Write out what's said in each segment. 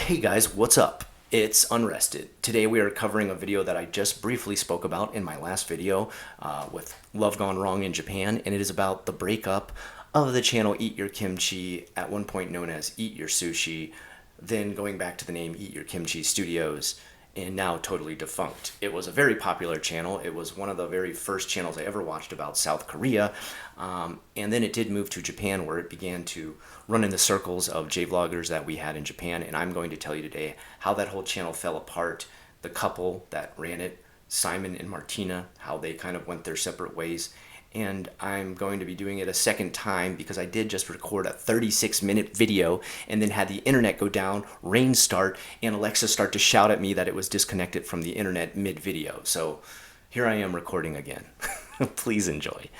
Hey guys, what's up? It's Unrested. Today we are covering a video that I just briefly spoke about in my last video with Love Gone Wrong in Japan, and it is about the breakup of the channel Eat Your Kimchi, at one point known as Eat Your Sushi, then going back to the name Eat Your Kimchi Studios, and now totally defunct. It was a very popular channel. It was one of the very first channels I ever watched about South Korea. And then it did move to Japan, where it began to run in the circles of J-vloggers that we had in Japan. And I'm going to tell you today how that whole channel fell apart, the couple that ran it, Simon and Martina, how they kind of went their separate ways. And I'm going to be doing it a second time because I did just record a 36-minute video and then had the internet go down, rain start, and Alexa start to shout at me that it was disconnected from the internet mid-video. So here I am recording again. Please enjoy.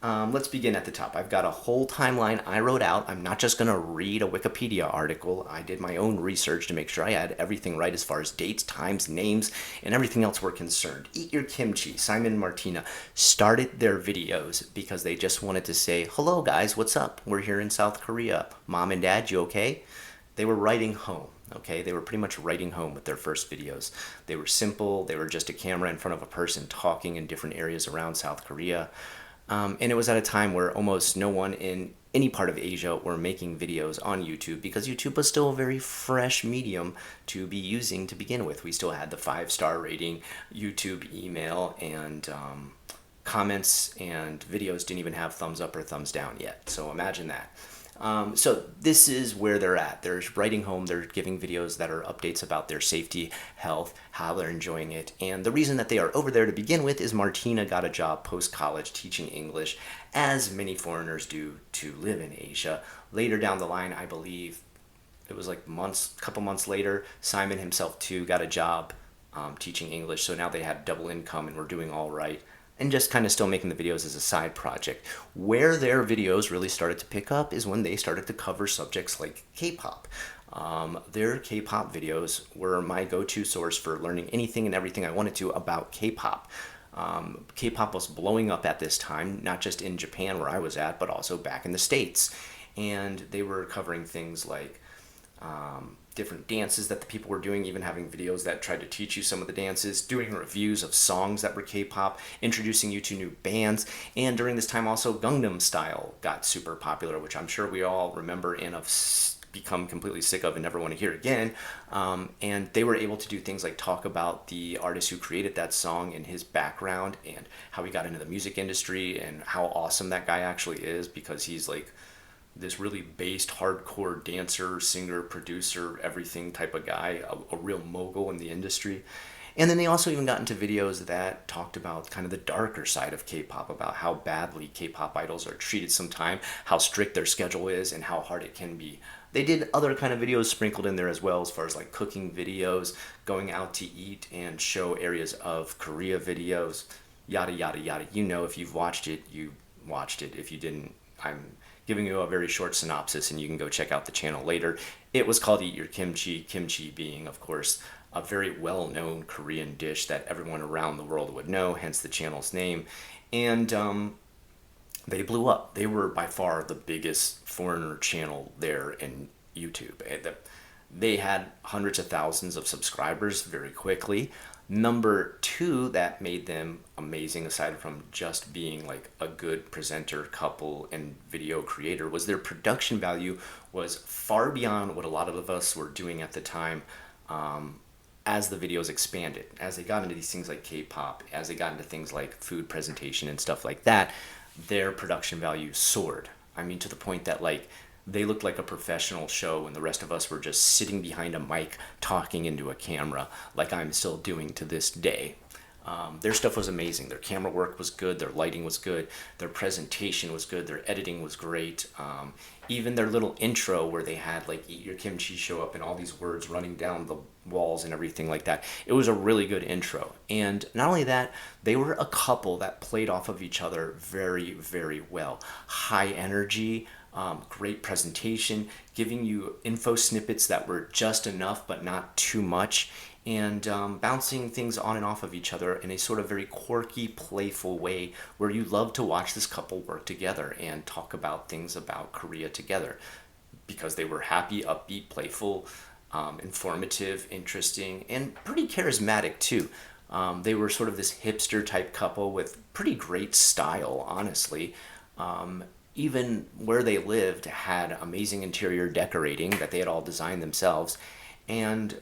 Let's begin at the top. I've got a whole timeline I wrote out. I'm not just going to read a Wikipedia article. I did my own research to make sure I had everything right as far as dates, times, names, and everything else were concerned. Eat Your Kimchi, Simon and Martina, started their videos because they just wanted to say, hello guys, what's up? We're here in South Korea. Mom and Dad, you okay? They were writing home. Okay, they were pretty much writing home with their first videos. They were simple. They were just a camera in front of a person talking in different areas around South Korea. And it was at a time where almost no one in any part of Asia were making videos on YouTube because YouTube was still a very fresh medium to be using to begin with. We still had the 5-star rating, YouTube email, and comments, and videos didn't even have thumbs up or thumbs down yet. So imagine that. So this is where they're at. They're writing home, they're giving videos that are updates about their safety, health, how they're enjoying it. And the reason that they are over there to begin with is Martina got a job post-college teaching English, as many foreigners do to live in Asia. Later down the line, I believe it was like a couple months later, Simon himself too got a job teaching English. So now they had double income and were doing all right. And just kind of still making the videos as a side project. Where their videos really started to pick up is when they started to cover subjects like K-pop. Their K-pop videos were my go-to source for learning anything and everything I wanted to about K-pop. K-pop was blowing up at this time, not just in Japan where I was at, but also back in the States. And they were covering things like different dances that the people were doing, even having videos that tried to teach you some of the dances, doing reviews of songs that were K-pop, introducing you to new bands, and during this time also Gangnam Style got super popular, which I'm sure we all remember and have become completely sick of and never want to hear again. And they were able to do things like talk about the artist who created that song and his background and how he got into the music industry and how awesome that guy actually is, because he's like this really based hardcore dancer, singer, producer, everything type of guy, a real mogul in the industry. And then they also even got into videos that talked about kind of the darker side of K-pop, about how badly K-pop idols are treated sometimes, how strict their schedule is, and how hard it can be. They did other kind of videos sprinkled in there as well, as far as like cooking videos, going out to eat and show areas of Korea videos, yada, yada, yada. You know, if you've watched it, you watched it. If you didn't, I'm giving you a very short synopsis and you can go check out the channel later. It was called Eat Your Kimchi, kimchi being, of course, a very well-known Korean dish that everyone around the world would know, hence the channel's name. And they blew up. They were by far the biggest foreigner channel there in YouTube. They had hundreds of thousands of subscribers very quickly. Number two that made them amazing, aside from just being like a good presenter, couple, and video creator, was their production value was far beyond what a lot of us were doing at the time. As the videos expanded, as they got into these things like K-pop, as they got into things like food presentation and stuff like that, their production value soared. I mean, to the point that like they looked like a professional show and the rest of us were just sitting behind a mic talking into a camera, like I'm still doing to this day. Their stuff was amazing. Their camera work was good, their lighting was good, their presentation was good, their editing was great. Even their little intro where they had like Eat Your Kimchi show up and all these words running down the walls and everything like that. It was a really good intro. And not only that, they were a couple that played off of each other very, very well. High energy, great presentation, giving you info snippets that were just enough but not too much, and bouncing things on and off of each other in a sort of very quirky, playful way where you love to watch this couple work together and talk about things about Korea together, because they were happy, upbeat, playful, informative, interesting, and pretty charismatic too. They were sort of this hipster type couple with pretty great style, honestly. Even where they lived had amazing interior decorating that they had all designed themselves, and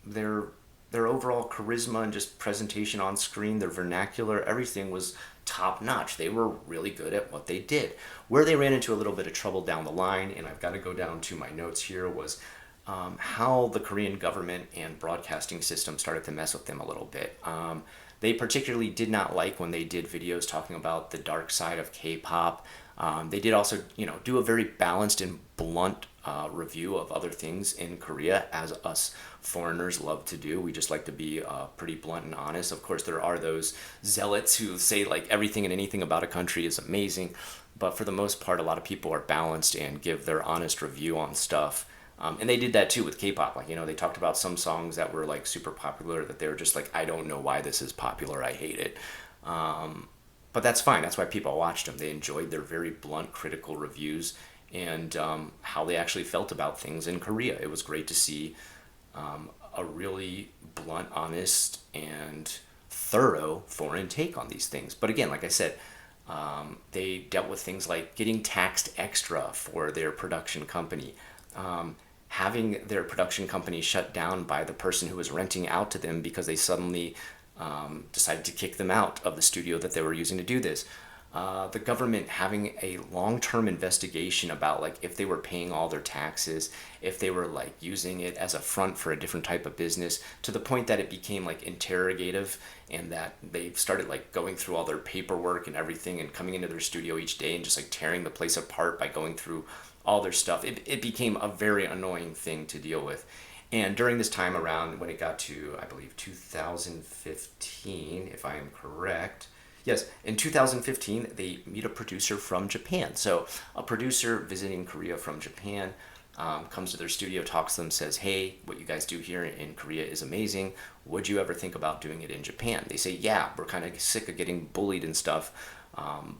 their their overall charisma and just presentation on screen, their vernacular, everything was top notch. They were really good at what they did. Where they ran into a little bit of trouble down the line, and I've got to go down to my notes here, was how the Korean government and broadcasting system started to mess with them a little bit. They particularly did not like when they did videos talking about the dark side of K-pop. They did also, do a very balanced and blunt review of other things in Korea, as us foreigners love to do. We just like to be pretty blunt and honest. Of course, there are those zealots who say like everything and anything about a country is amazing, but for the most part, a lot of people are balanced and give their honest review on stuff. And they did that too with K-pop. Like, they talked about some songs that were like super popular that they were just like, I don't know why this is popular. I hate it. But that's fine. That's why people watched them. They enjoyed their very blunt, critical reviews and how they actually felt about things in Korea. It was great to see a really blunt, honest, and thorough foreign take on these things. But again, like I said, they dealt with things like getting taxed extra for their production company. Having their production company shut down by the person who was renting out to them because they suddenly decided to kick them out of the studio that they were using to do this. The government having a long-term investigation about like if they were paying all their taxes, if they were like using it as a front for a different type of business, to the point that it became like interrogative, and that they started like going through all their paperwork and everything and coming into their studio each day and just like tearing the place apart by going through all their stuff. It became a very annoying thing to deal with. And during this time around, when it got to, I believe, 2015, if I am correct, yes, in 2015, they meet a producer from Japan. So a producer visiting Korea from Japan comes to their studio, talks to them, says, hey, what you guys do here in Korea is amazing. Would you ever think about doing it in Japan? They say, yeah, we're kind of sick of getting bullied and stuff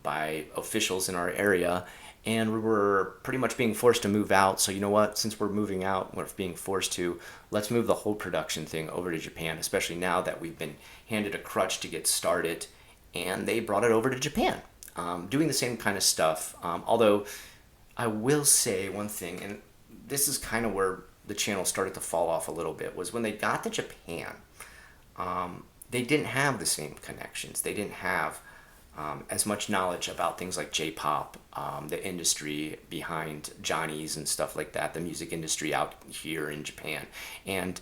by officials in our area. And we're pretty much being forced to move out. So you know what? Since we're moving out, we're being forced to, let's move the whole production thing over to Japan, especially now that we've been handed a crutch to get started. And they brought it over to Japan, doing the same kind of stuff. Although I will say one thing, and this is kind of where the channel started to fall off a little bit, was when they got to Japan, they didn't have the same connections. They didn't have as much knowledge about things like J-pop, the industry behind Johnny's and stuff like that, the music industry out here in Japan. And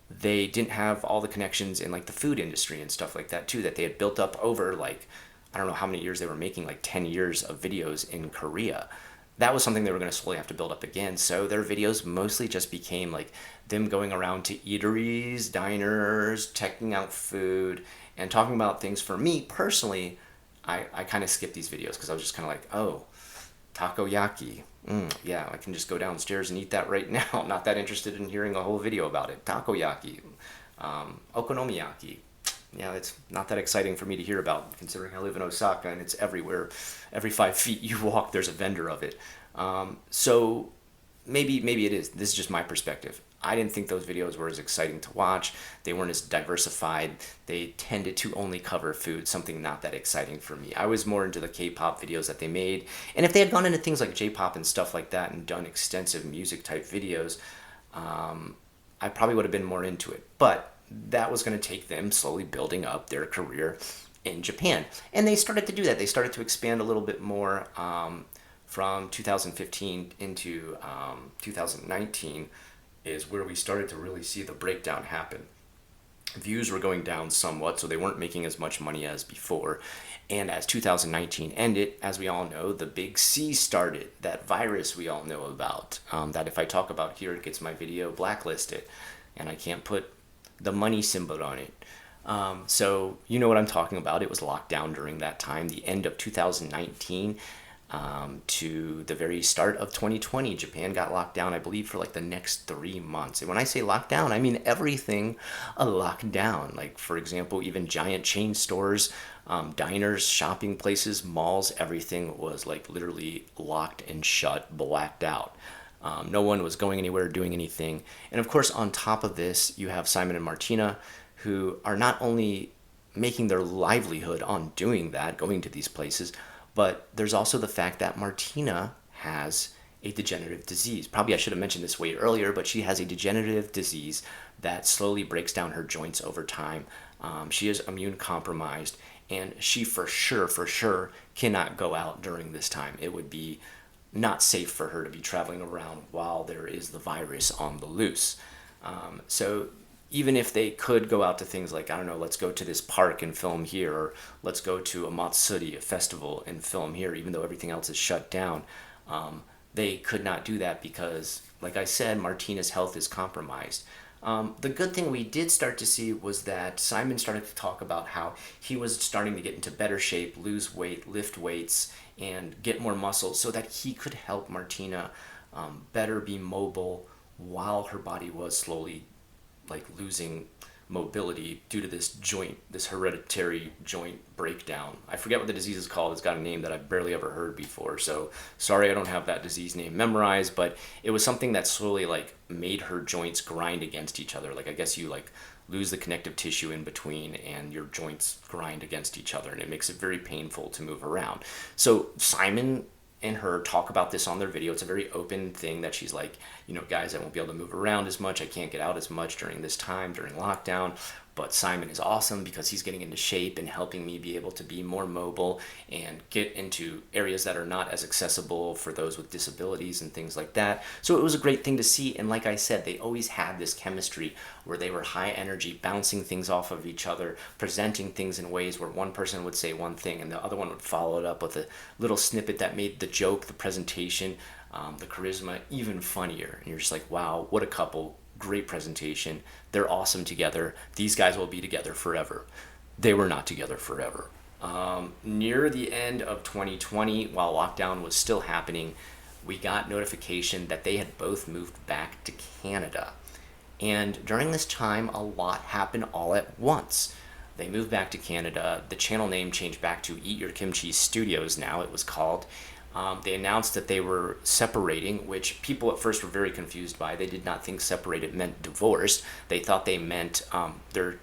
they didn't have all the connections in like the food industry and stuff like that too, that they had built up over like, I don't know how many years they were making, like 10 years of videos in Korea. That was something they were going to slowly have to build up again. So their videos mostly just became like them going around to eateries, diners, checking out food, and talking about things. For me personally, I kind of skipped these videos because I was just kind of like, oh, takoyaki. Yeah, I can just go downstairs and eat that right now. Not that interested in hearing a whole video about it. Takoyaki. Okonomiyaki. Yeah, it's not that exciting for me to hear about, considering I live in Osaka and it's everywhere. Every 5 feet you walk, there's a vendor of it. So maybe it is. This is just my perspective. I didn't think those videos were as exciting to watch. They weren't as diversified. They tended to only cover food, something not that exciting for me. I was more into the K-pop videos that they made. And if they had gone into things like J-pop and stuff like that and done extensive music type videos, I probably would have been more into it. But that was going to take them slowly building up their career in Japan. And they started to do that. They started to expand a little bit more from 2015 into 2019. Is where we started to really see the breakdown happen. Views were going down somewhat, so they weren't making as much money as before. And as 2019 ended, as we all know, the big C started, that virus we all know about, that if I talk about here, it gets my video blacklisted, and I can't put the money symbol on it. So you know what I'm talking about. It was locked down during that time, the end of 2019. To the very start of 2020, Japan got locked down, I believe, for like the next 3 months. And when I say locked down, I mean everything locked down. Like, for example, even giant chain stores, diners, shopping places, malls, everything was like literally locked and shut, blacked out. No one was going anywhere, doing anything. And of course, on top of this, you have Simon and Martina, who are not only making their livelihood on doing that, going to these places, but there's also the fact that Martina has a degenerative disease. Probably I should have mentioned this way earlier, but she has a degenerative disease that slowly breaks down her joints over time. She is immune compromised, and she for sure cannot go out during this time. It would be not safe for her to be traveling around while there is the virus on the loose. So even if they could go out to things like, I don't know, let's go to this park and film here, or let's go to a Matsuri, a festival, and film here, even though everything else is shut down, they could not do that because, like I said, Martina's health is compromised. The good thing we did start to see was that Simon started to talk about how he was starting to get into better shape, lose weight, lift weights, and get more muscle so that he could help Martina better be mobile while her body was slowly like losing mobility due to this hereditary joint breakdown. I forget what the disease is called. It's got a name that I've barely ever heard before. So sorry I don't have that disease name memorized, but it was something that slowly like made her joints grind against each other. Like I guess you like lose the connective tissue in between and your joints grind against each other, and it makes it very painful to move around. So Simon and her talk about this on their video. It's a very open thing that she's like, you know, guys, I won't be able to move around as much. I can't get out as much during this time, during lockdown. But Simon is awesome because he's getting into shape and helping me be able to be more mobile and get into areas that are not as accessible for those with disabilities and things like that. So it was a great thing to see. And like I said, they always had this chemistry where they were high energy, bouncing things off of each other, presenting things in ways where one person would say one thing and the other one would follow it up with a little snippet that made the joke, the presentation, the charisma even funnier. And you're just like, wow, what a couple. Great presentation. They're awesome together. These guys will be together forever. They were not together forever. Near the end of 2020, while lockdown was still happening, we got notification that they had both moved back to Canada. And during this time, a lot happened all at once. They moved back to Canada. The channel name changed back to Eat Your Kimchi Studios now, it was called. They announced that they were separating, which people at first were very confused by. They did not think separated meant divorced. They thought they meant they're,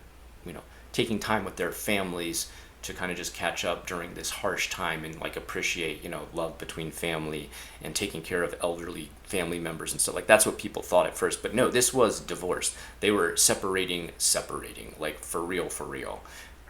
taking time with their families to kind of just catch up during this harsh time and like appreciate, love between family and taking care of elderly family members and stuff. Like that's what people thought at first. But no, this was divorced. They were separating, like for real.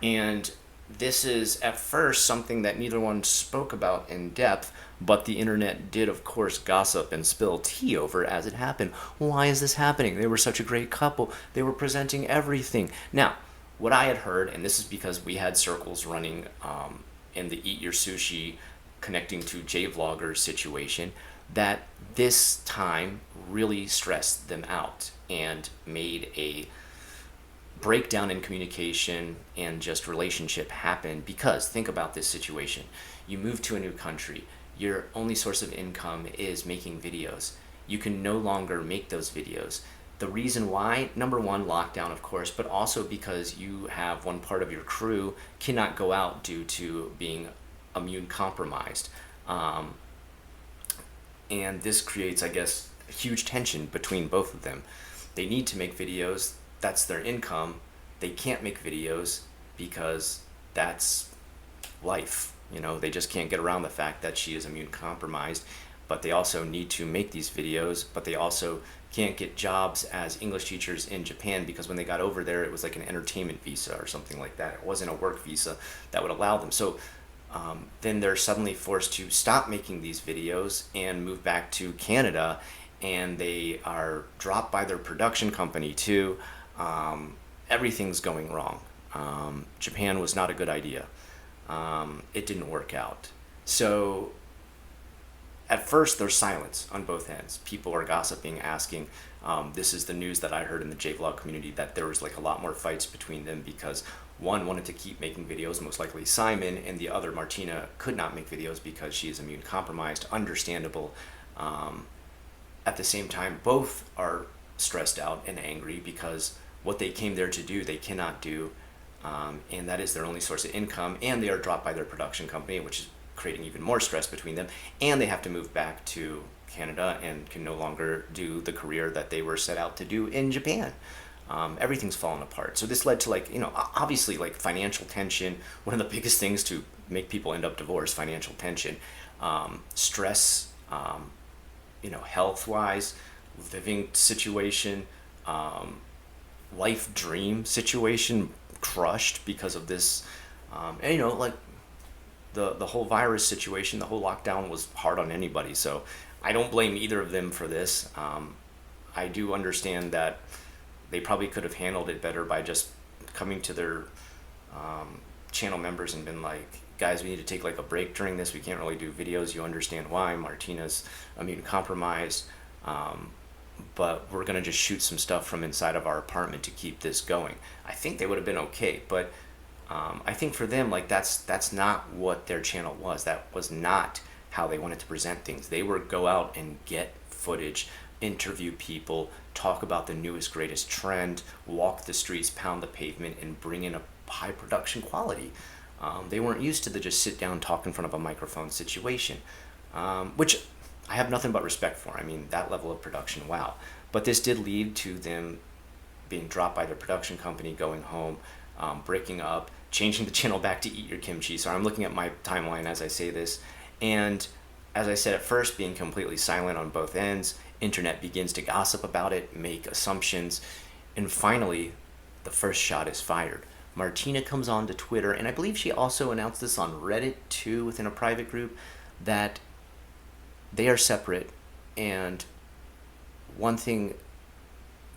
And this is at first something that neither one spoke about in depth, but the internet did, of course, gossip and spill tea over as it happened. Why is this happening? They were such a great couple. They were presenting everything. Now, what I had heard, and this is because we had circles running in the Eat Your Sushi connecting to J-Vlogger situation, that this time really stressed them out and made a breakdown in communication and just relationship happen. Because think about this situation. You move to a new country. Your only source of income is making videos. You can no longer make those videos. The reason why, number one, lockdown, of course, but also because you have one part of your crew cannot go out due to being immune compromised. And this creates, I guess, a huge tension between both of them. They need to make videos. That's their income. They can't make videos because that's life. They just can't get around the fact that she is immune compromised, but they also need to make these videos, but they also can't get jobs as English teachers in Japan because when they got over there, it was like an entertainment visa or something like that. It wasn't a work visa that would allow them. So then they're suddenly forced to stop making these videos and move back to Canada, and they are dropped by their production company too. Everything's going wrong. Japan was not a good idea. It didn't work out. So at first there's silence on both ends. People are gossiping, asking. This is the news that I heard in the J-Vlog community, that there was like a lot more fights between them because one wanted to keep making videos, most likely Simon, and the other, Martina, could not make videos because she is immune compromised. Understandable. At the same time, both are stressed out and angry because what they came there to do, they cannot do. And that is their only source of income, and they are dropped by their production company, which is creating even more stress between them, and they have to move back to Canada and can no longer do the career that they were set out to do in Japan. Everything's fallen apart. So this led to, like, obviously, like, financial tension. One of the biggest things to make people end up divorced: financial tension, stress, health wise, living situation, life dream situation crushed because of this. And like the whole virus situation, the whole lockdown was hard on anybody. So I don't blame either of them for this. I do understand that they probably could have handled it better by just coming to their channel members and been like, guys, we need to take like a break during this. We can't really do videos. You understand why. Martina's immune compromised. But we're going to just shoot some stuff from inside of our apartment to keep this going. I think they would have been okay. But I think for them, like, that's not what their channel was. That was not how they wanted to present things. They were go out and get footage, interview people, talk about the newest, greatest trend, walk the streets, pound the pavement, and bring in a high production quality. They weren't used to the just sit down, talk in front of a microphone situation, which I have nothing but respect for. I mean, that level of production, wow. But this did lead to them being dropped by their production company, going home, breaking up, changing the channel back to Eat Your Kimchi. So I'm looking at my timeline as I say this. And as I said at first, being completely silent on both ends, internet begins to gossip about it, make assumptions, and finally, the first shot is fired. Martina comes on to Twitter, and I believe she also announced this on Reddit too, within a private group, that they are separate. And one thing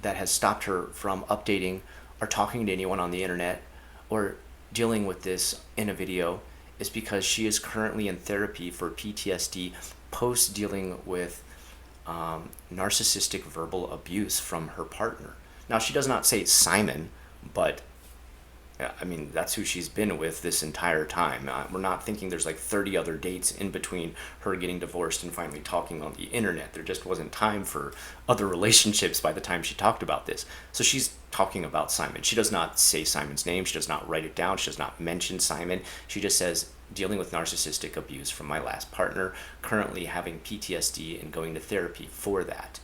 that has stopped her from updating or talking to anyone on the internet or dealing with this in a video is because she is currently in therapy for PTSD post dealing with narcissistic verbal abuse from her partner. Now, she does not say Simon, but I mean, that's who she's been with this entire time. We're not thinking there's like 30 other dates in between her getting divorced and finally talking on the internet. There just wasn't time for other relationships by the time she talked about this. So she's talking about Simon. She does not say Simon's name. She does not write it down. She does not mention Simon. She just says, dealing with narcissistic abuse from my last partner, currently having PTSD and going to therapy for that.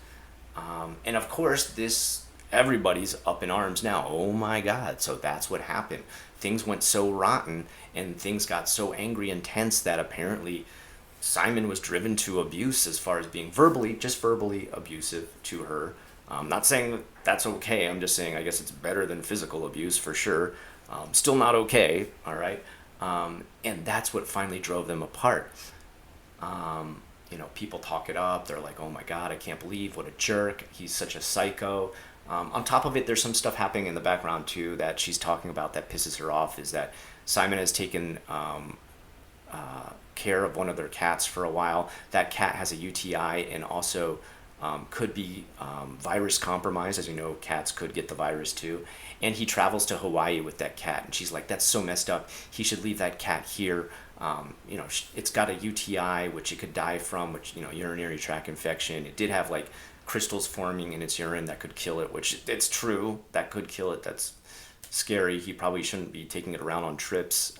And of course, everybody's up in arms now. Oh my God. So that's what happened. Things went so rotten and things got so angry and tense that apparently Simon was driven to abuse as far as being just verbally abusive to her. I'm not saying that that's okay. I'm just saying I guess it's better than physical abuse for sure. Still not okay. All right. And that's what finally drove them apart. People talk it up. They're like, oh my God, I can't believe what a jerk. He's such a psycho. On top of it, there's some stuff happening in the background too that she's talking about that pisses her off, is that Simon has taken care of one of their cats for a while. That cat has a UTI and also could be virus compromised. As you know, cats could get the virus too. And he travels to Hawaii with that cat. And she's like, that's so messed up. He should leave that cat here. It's got a UTI, which it could die from, which, urinary tract infection. It did have like crystals forming in its urine that could kill it, which it's true, that could kill it. That's scary. He probably shouldn't be taking it around on trips.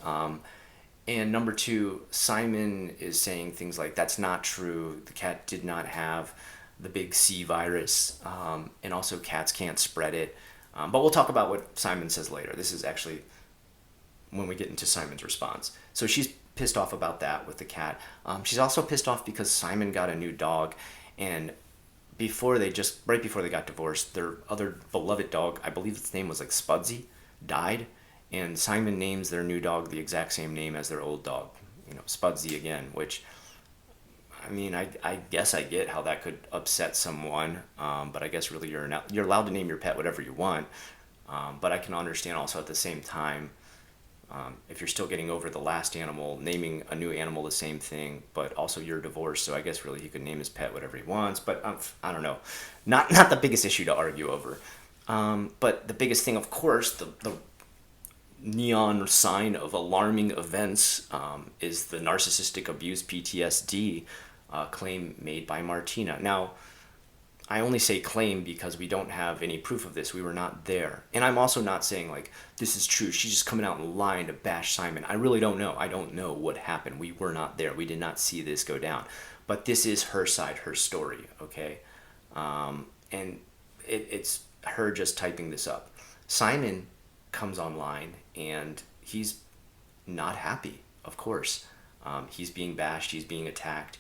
And number two, Simon is saying things like, that's not true. The cat did not have the big C virus. And also cats can't spread it. But we'll talk about what Simon says later. This is actually when we get into Simon's response. So she's pissed off about that with the cat. She's also pissed off because Simon got a new dog, and right before they got divorced, their other beloved dog, I believe its name was like Spudsy, died, and Simon names their new dog the exact same name as their old dog, Spudsy again, which, I mean, I guess I get how that could upset someone, but I guess really you're allowed to name your pet whatever you want, but I can understand also at the same time, if you're still getting over the last animal, naming a new animal the same thing, but also you're divorced, so I guess really he could name his pet whatever he wants, but I don't know. Not the biggest issue to argue over. But the biggest thing, of course, the neon sign of alarming events is the narcissistic abuse PTSD claim made by Martina. Now, I only say claim because we don't have any proof of this. We were not there. And I'm also not saying like, this is true. She's just coming out and lying to bash Simon. I really don't know. I don't know what happened. We were not there. We did not see this go down. but this is her side, her story, okay? And it's her just typing this up. Simon comes online and he's not happy, of course. He's being bashed, he's being attacked,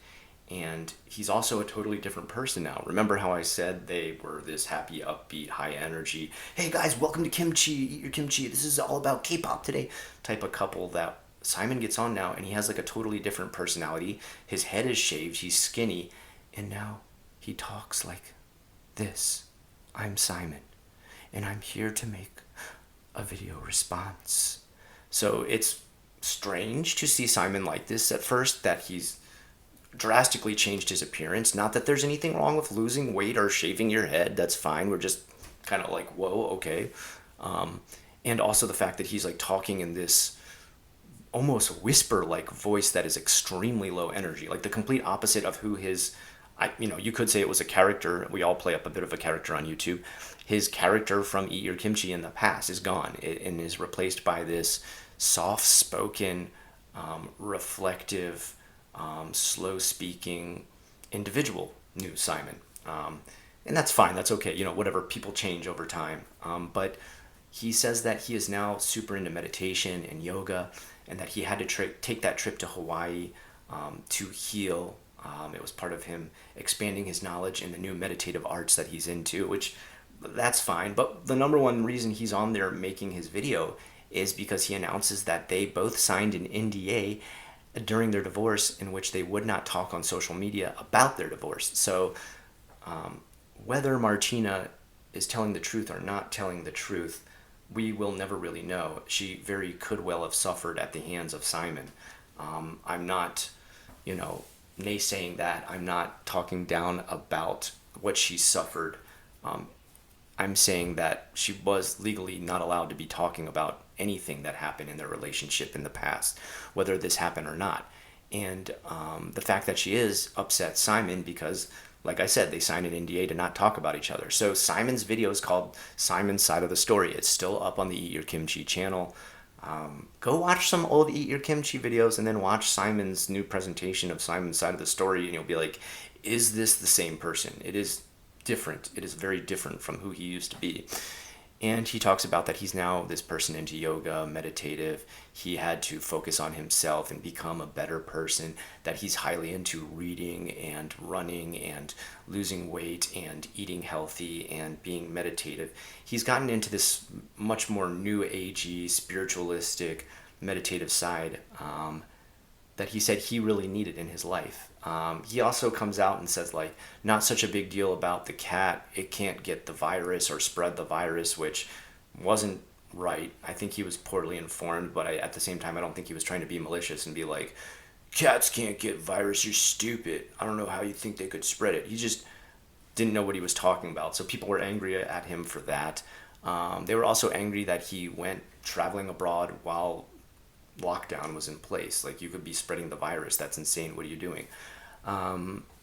and he's also a totally different person now. Remember how I said they were this happy, upbeat, high energy, hey guys, welcome to Kimchi, eat your kimchi, this is all about K-pop today type of couple that Simon gets on now, and he has like a totally different personality. His head is shaved, he's skinny, and now he talks like this. I'm Simon, and I'm here to make a video response. So it's strange to see Simon like this at first, that he's drastically changed his appearance. Not that there's anything wrong with losing weight or shaving your head, that's fine. We're just kind of like, whoa, okay. And also the fact that he's like talking in this almost whisper like voice that is extremely low energy, like the complete opposite of who his, you could say it was a character. We all play up a bit of a character on YouTube. His character from Eat Your Kimchi in the past is gone and is replaced by this soft-spoken, reflective, slow-speaking individual, new Simon. And that's fine. That's okay. Whatever. People change over time. But he says that he is now super into meditation and yoga, and that he had to take that trip to Hawaii to heal. It was part of him expanding his knowledge in the new meditative arts that he's into, which that's fine. But the number one reason he's on there making his video is because he announces that they both signed an NDA during their divorce in which they would not talk on social media about their divorce. So whether Martina is telling the truth or not telling the truth, we will never really know. She very could well have suffered at the hands of Simon. I'm not, naysaying that. I'm not talking down about what she suffered. I'm saying that she was legally not allowed to be talking about anything that happened in their relationship in the past, whether this happened or not. And the fact that she is upset Simon because, like I said, they signed an NDA to not talk about each other. So Simon's video is called Simon's Side of the Story. It's still up on the Eat Your Kimchi channel. Go watch some old Eat Your Kimchi videos and then watch Simon's new presentation of Simon's Side of the Story, and you'll be like, is this the same person? It is different. It is very different from who he used to be. And he talks about that he's now this person into yoga, meditative. He had to focus on himself and become a better person, that he's highly into reading and running and losing weight and eating healthy and being meditative. He's gotten into this much more new agey, spiritualistic, meditative side that he said he really needed in his life. He also comes out and says, like, not such a big deal about the cat. It can't get the virus or spread the virus, which wasn't right. I think he was poorly informed, but at the same time, I don't think he was trying to be malicious and be like, cats can't get virus, you're stupid. I don't know how you think they could spread it. He just didn't know what he was talking about. So people were angry at him for that. They were also angry that he went traveling abroad while lockdown was in place. Like, you could be spreading the virus. That's insane. What are you doing? That's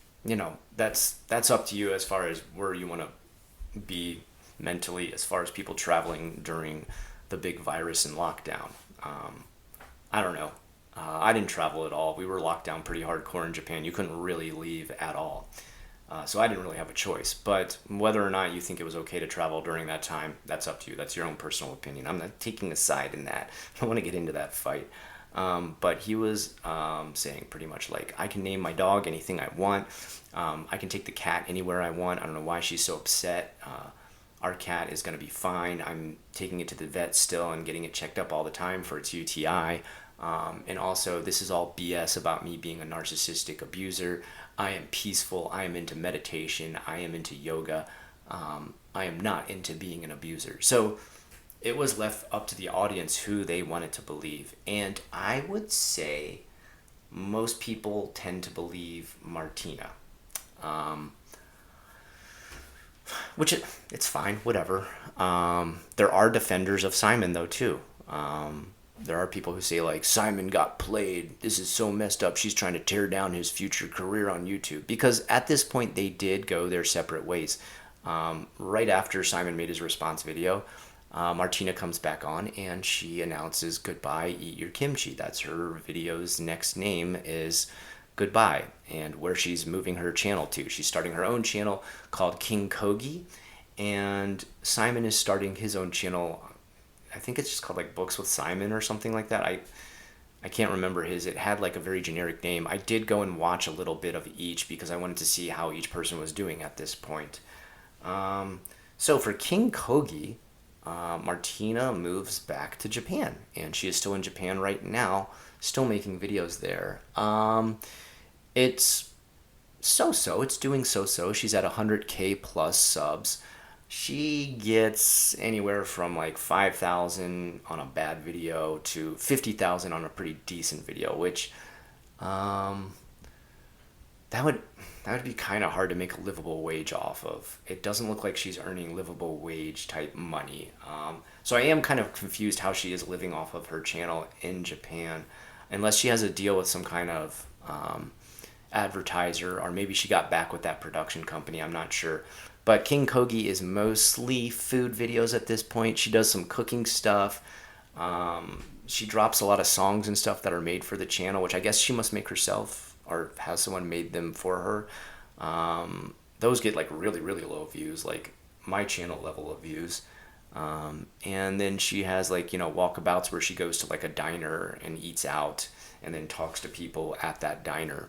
up to you as far as where you want to be mentally, as far as people traveling during the big virus and lockdown. I don't know. I didn't travel at all. We were locked down pretty hardcore in Japan. You couldn't really leave at all. So I didn't really have a choice. But whether or not you think it was okay to travel during that time, that's up to you. That's your own personal opinion. I'm not taking a side in that. I don't want to get into that fight. But he was saying pretty much like, I can name my dog anything I want. I can take the cat anywhere I want. I don't know why she's so upset. Our cat is going to be fine. I'm taking it to the vet still and getting it checked up all the time for its UTI. And also, this is all BS about me being a narcissistic abuser. I am peaceful. I am into meditation. I am into yoga. I am not into being an abuser. So it was left up to the audience who they wanted to believe. And I would say most people tend to believe Martina. Which it's fine, whatever. There are defenders of Simon, though, too. There are people who say, like, Simon got played. This is so messed up. She's trying to tear down his future career on YouTube. Because at this point, they did go their separate ways. Right after Simon made his response video, Martina comes back on and she announces goodbye, Eat Your Kimchi. That's her video's next name, is goodbye and where she's moving her channel to. She's starting her own channel called King Kogi, and Simon is starting his own channel. I think it's just called like Books with Simon or something like that. I can't remember his. It had like a very generic name. I did go and watch a little bit of each because I wanted to see how each person was doing at this point. So for King Kogi, Martina moves back to Japan, and she is still in Japan right now, still making videos there. It's so-so. It's doing so-so. She's at 100K plus subs. She gets anywhere from like 5,000 on a bad video to 50,000 on a pretty decent video, which um, that would be kind of hard to make a livable wage off of. It doesn't look like she's earning livable wage type money. So I am kind of confused how she is living off of her channel in Japan, unless she has a deal with some kind of advertiser, or maybe she got back with that production company. I'm not sure. But King Kogi is mostly food videos at this point. She does some cooking stuff. She drops a lot of songs and stuff that are made for the channel, which I guess she must make herself or has someone made them for her. Those get like really, really low views, like my channel level of views. And then she has like, walkabouts where she goes to like a diner and eats out and then talks to people at that diner.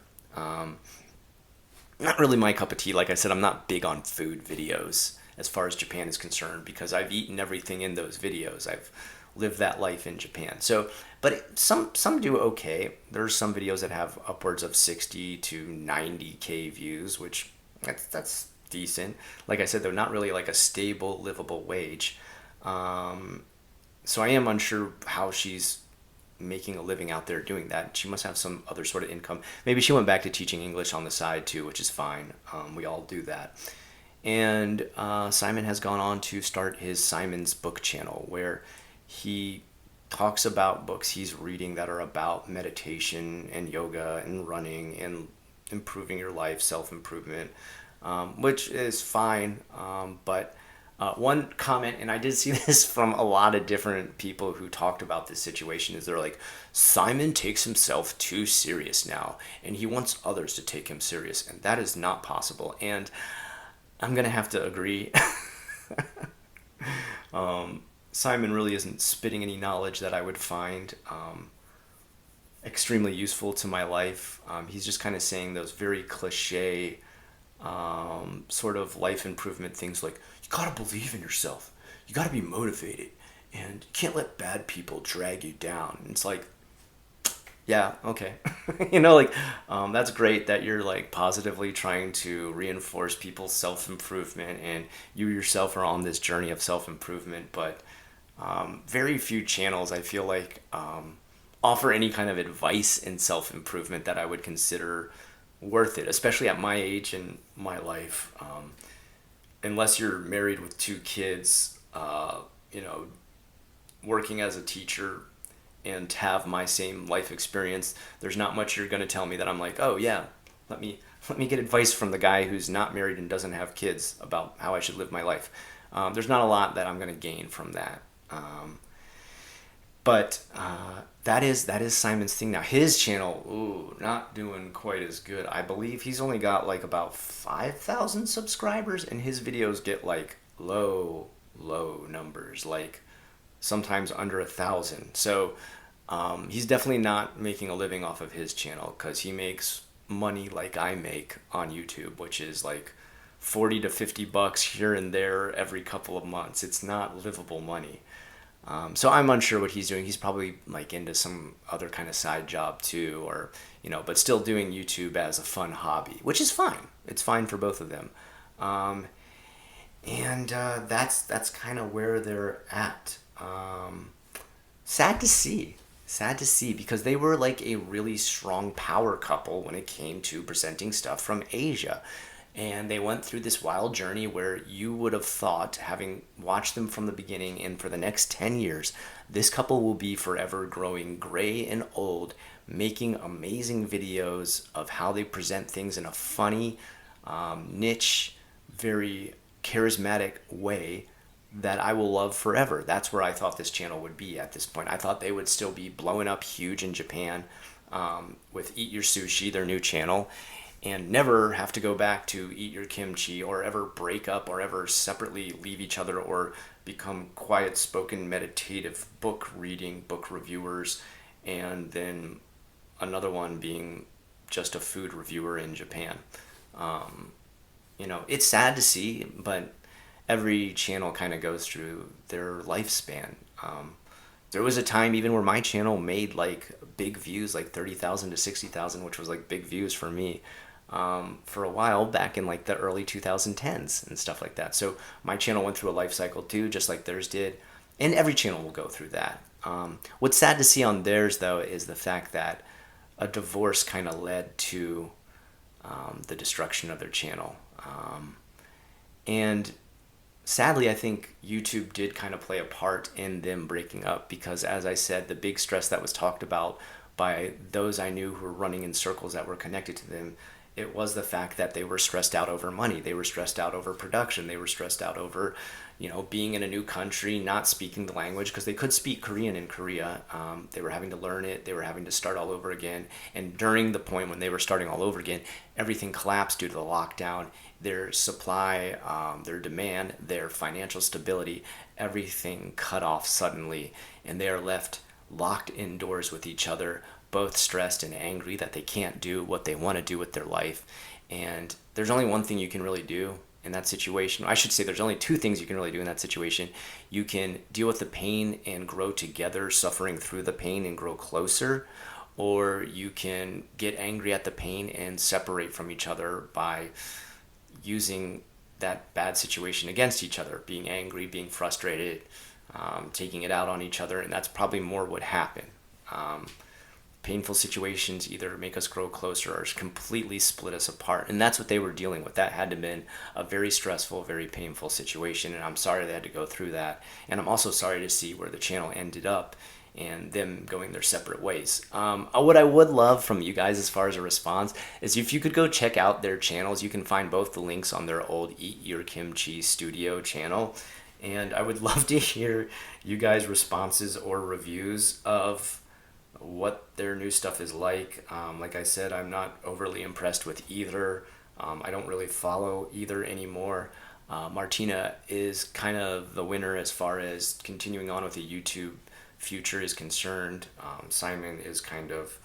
Not really my cup of tea. Like I said, I'm not big on food videos as far as Japan is concerned because I've eaten everything in those videos. I've lived that life in Japan. So, but some do okay. There's some videos that have upwards of 60 to 90K views, which that's decent. Like I said, they're not really like a stable, livable wage. So I am unsure how she's making a living out there doing that. She must have some other sort of income. Maybe she went back to teaching English on the side too, which is fine. We all do that. And Simon has gone on to start his Simon's Book channel, where he talks about books he's reading that are about meditation and yoga and running and improving your life, self-improvement, which is fine. But one comment, and I did see this from a lot of different people who talked about this situation, is they're like, Simon takes himself too serious now, and he wants others to take him serious, and that is not possible. And I'm gonna have to agree. Simon really isn't spitting any knowledge that I would find extremely useful to my life. He's just kind of saying those very cliche sort of life improvement things like, you gotta believe in yourself, you gotta be motivated, and you can't let bad people drag you down. And it's like, yeah, okay. That's great that you're like positively trying to reinforce people's self-improvement and you yourself are on this journey of self-improvement, but very few channels I feel like offer any kind of advice in self-improvement that I would consider worth it, especially at my age in my life. Unless you're married with 2 kids, working as a teacher and have my same life experience, there's not much you're going to tell me that I'm like, oh yeah, let me get advice from the guy who's not married and doesn't have kids about how I should live my life. There's not a lot that I'm going to gain from that. But that is Simon's thing now. His channel, not doing quite as good. I believe he's only got like about 5,000 subscribers, and his videos get like low numbers, like sometimes under 1,000. So he's definitely not making a living off of his channel, because he makes money like I make on YouTube, which is like 40 to 50 bucks here and there every couple of months. It's not livable money. So I'm unsure what he's doing. He's probably like into some other kind of side job too, or, but still doing YouTube as a fun hobby, which is fine. It's fine for both of them. And that's kind of where they're at. Sad to see, because they were like a really strong power couple when it came to presenting stuff from Asia. And they went through this wild journey where you would have thought, having watched them from the beginning, and for the next 10 years, this couple will be forever growing gray and old, making amazing videos of how they present things in a funny, niche, very charismatic way that I will love forever. That's where I thought this channel would be at this point. I thought they would still be blowing up huge in Japan, with Eat Your Sushi, their new channel, and never have to go back to Eat Your Kimchi or ever break up or ever separately leave each other or become quiet spoken meditative book reading book reviewers, and then another one being just a food reviewer in Japan. It's sad to see, but every channel kind of goes through their lifespan. There was a time even where my channel made like big views, like 30,000 to 60,000, which was like big views for me, for a while back in like the early 2010s and stuff like that. So my channel went through a life cycle too, just like theirs did. And every channel will go through that. What's sad to see on theirs though is the fact that a divorce kind of led to the destruction of their channel. And sadly, I think YouTube did kind of play a part in them breaking up because, as I said, the big stress that was talked about by those I knew who were running in circles that were connected to them, it was the fact that they were stressed out over money. They were stressed out over production. They were stressed out over, being in a new country, not speaking the language because they could speak Korean in Korea. They were having to learn it. They were having to start all over again. And during the point when they were starting all over again, everything collapsed due to the lockdown. Their supply, their demand, their financial stability, everything cut off suddenly. And they are left locked indoors with each other, both stressed and angry that they can't do what they want to do with their life. And there's only one thing you can really do in that situation. I should say there's only two things you can really do in that situation. You can deal with the pain and grow together, suffering through the pain and grow closer, or you can get angry at the pain and separate from each other by using that bad situation against each other, being angry, being frustrated, taking it out on each other, and that's probably more what happened. Painful situations either make us grow closer or completely split us apart. And that's what they were dealing with. That had to have been a very stressful, very painful situation. And I'm sorry they had to go through that. And I'm also sorry to see where the channel ended up and them going their separate ways. What I would love from you guys as far as a response is if you could go check out their channels. You can find both the links on their old Eat Your Kimchi studio channel. And I would love to hear you guys' responses or reviews of what their new stuff is like. Like I said, I'm not overly impressed with either. I don't really follow either anymore. Martina is kind of the winner as far as continuing on with the YouTube future is concerned. Simon is kind of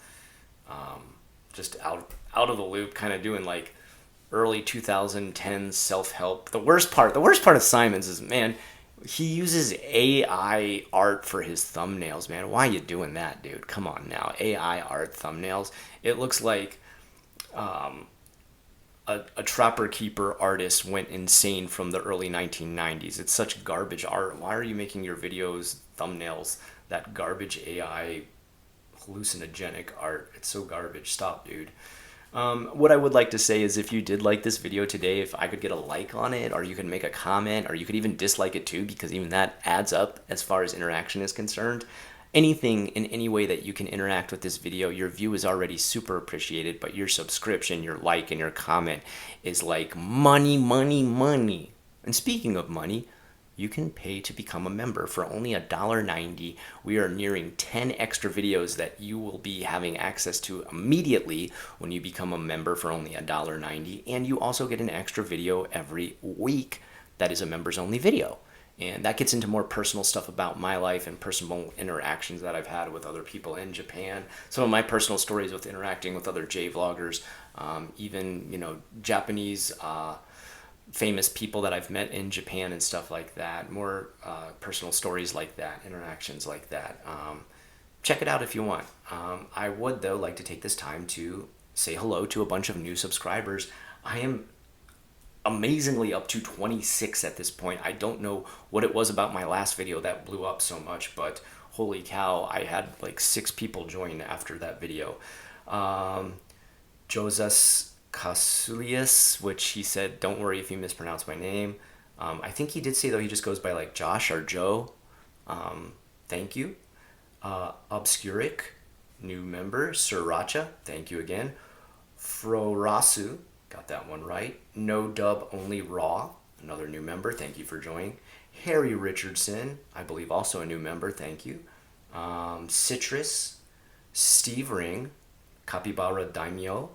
just out of the loop, kind of doing like early 2010s self-help. The worst part of Simon's is, man, he uses AI art for his thumbnails, man. Why are you doing that, dude? Come on now. AI art thumbnails. It looks like a Trapper Keeper artist went insane from the early 1990s. It's such garbage art. Why are you making your videos, thumbnails, that garbage AI hallucinogenic art? It's so garbage. Stop, dude. What I would like to say is if you did like this video today, if I could get a like on it, or you can make a comment, or you could even dislike it too, because even that adds up as far as interaction is concerned. Anything in any way that you can interact with this video, your view is already super appreciated, but your subscription, your like, and your comment is like money, money, money. And speaking of money, you can pay to become a member for only $1.90. We are nearing 10 extra videos that you will be having access to immediately when you become a member for only $1.90. And you also get an extra video every week that is a members only video. And that gets into more personal stuff about my life and personal interactions that I've had with other people in Japan. Some of my personal stories with interacting with other J-vloggers, even, Japanese famous people that I've met in Japan and stuff like that. More personal stories like that, interactions like that. Check it out if you want. I would, though, like to take this time to say hello to a bunch of new subscribers. I am amazingly up to 26 at this point. I don't know what it was about my last video that blew up so much, but holy cow, I had like 6 people join after that video. Josas Casulius, which he said, don't worry if you mispronounce my name. I think he did say, though, he just goes by like Josh or Joe. Thank you. Obscuric, new member. Sriracha, thank you again. Frorasu, got that one right. No dub, only raw, another new member. Thank you for joining. Harry Richardson, I believe also a new member. Thank you. Citrus, Steve Ring, Capybara Daimyo,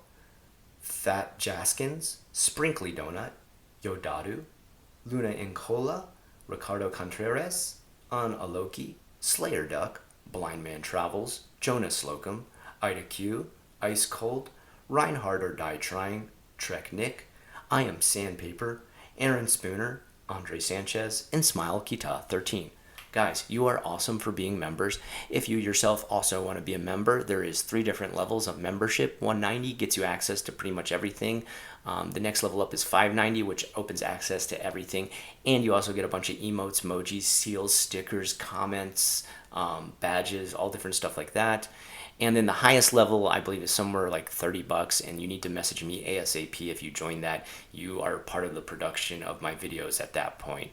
Fat Jaskins, Sprinkly Donut, Yodaru, Luna Incola, Ricardo Contreras, An Aloki, Slayer Duck, Blind Man Travels, Jonas Slocum, Ida Q, Ice Cold, Reinhard or Die Trying, Trek Nick, I Am Sandpaper, Aaron Spooner, Andre Sanchez, and Smile Kita 13. Guys, you are awesome for being members. If you yourself also want to be a member, there is 3 different levels of membership. 190 gets you access to pretty much everything. The next level up is 590, which opens access to everything. And you also get a bunch of emotes, emojis, seals, stickers, comments, badges, all different stuff like that. And then the highest level, I believe, is somewhere like $30, and you need to message me ASAP if you join that. You are part of the production of my videos at that point.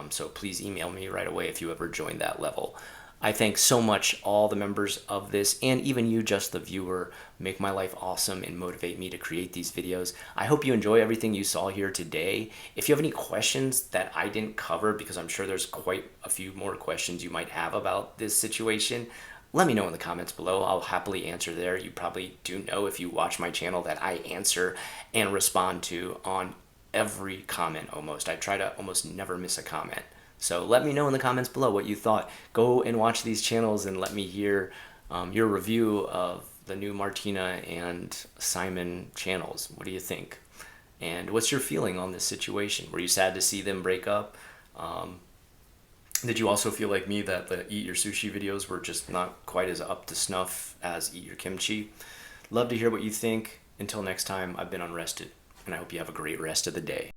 So please email me right away if you ever join that level. I thank so much all the members of this, and even you, just the viewer, make my life awesome and motivate me to create these videos. I hope you enjoy everything you saw here today. If you have any questions that I didn't cover, because I'm sure there's quite a few more questions you might have about this situation, let me know in the comments below. I'll happily answer there. You probably do know if you watch my channel that I answer and respond to on every comment almost. I try to almost never miss a comment. So let me know in the comments below what you thought. Go and watch these channels and let me hear your review of the new Martina and Simon channels. What do you think? And what's your feeling on this situation? Were you sad to see them break up? Did you also feel like me that the Eat Your Sushi videos were just not quite as up to snuff as Eat Your Kimchi? Love to hear what you think. Until next time, I've been Unrested, and I hope you have a great rest of the day.